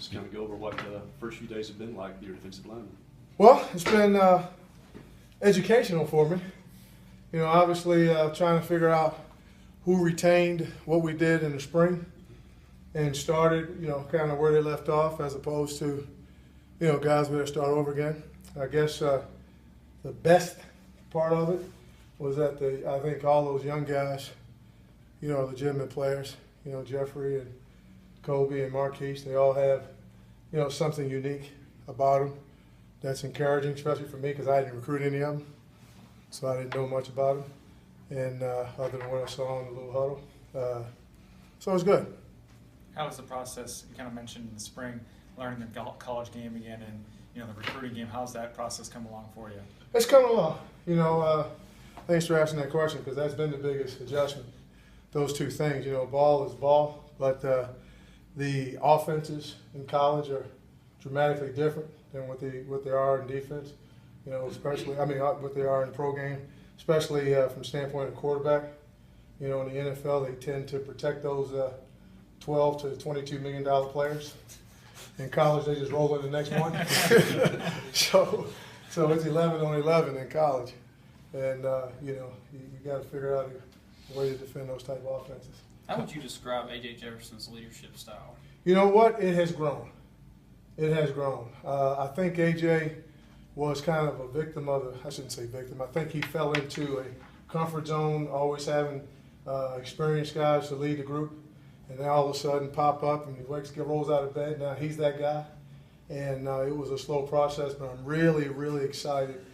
Just kind of go over what the first few days have been like for your defensive lineman. Well, it's been educational for me. You know, obviously trying to figure out who retained what we did in the spring and started, you know, kind of where they left off as opposed to, you know, guys we had to start over again. I guess the best part of it was that I think all those young guys, you know, are legitimate players. You know, Jeffrey and Kobe and Marquise, they all have, you know, something unique about them that's encouraging, especially for me because I didn't recruit any of them, so I didn't know much about them, and other than what I saw in the little huddle. So it was good. How was the process? You kind of mentioned in the spring, learning the college game again, and you know the recruiting game. How's that process come along for you? It's coming along. You know, thanks for asking that question because that's been the biggest adjustment. Those two things. You know, ball is ball, but the offenses in college are dramatically different than what they are in defense. You know, especially what they are in the pro game, especially from the standpoint of quarterback. You know, in the NFL, they tend to protect those 12 to $22 million players. In college, they just roll in the next one. so it's 11 on 11 in college, and you know you got to figure out a way to defend those type of offenses. How would you describe A.J. Jefferson's leadership style? You know what? It has grown. It has grown. I think A.J. was kind of a victim of I shouldn't say victim. I think he fell into a comfort zone, always having experienced guys to lead the group. And then all of a sudden pop up and he rolls out of bed. Now he's that guy. And it was a slow process, but I'm really, really excited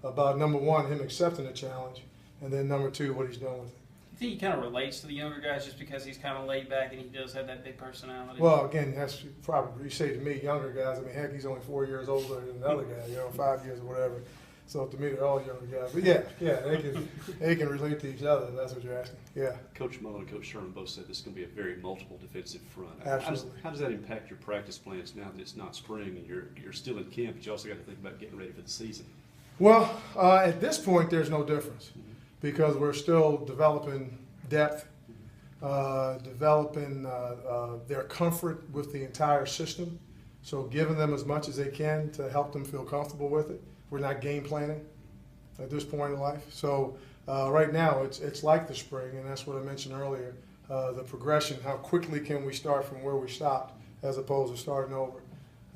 about, number one, him accepting the challenge, and then number two, what he's done with it. You think he kind of relates to the younger guys just because he's kind of laid back and he does have that big personality? Well, again, that's probably, you say to me, younger guys, I mean, heck, he's only 4 years older than the other guy, you know, 5 years or whatever. So to me, they're all younger guys. But yeah, they can relate to each other. That's what you're asking. Yeah. Coach Mullen and Coach Sherman both said this is going to be a very multiple defensive front. Absolutely. How does that impact your practice plans now that it's not spring and you're still in camp, but you also got to think about getting ready for the season? Well, at this point, there's no difference because we're still developing depth, developing their comfort with the entire system. So giving them as much as they can to help them feel comfortable with it. We're not game planning at this point in life. So right now it's like the spring, and that's what I mentioned earlier, the progression, how quickly can we start from where we stopped as opposed to starting over.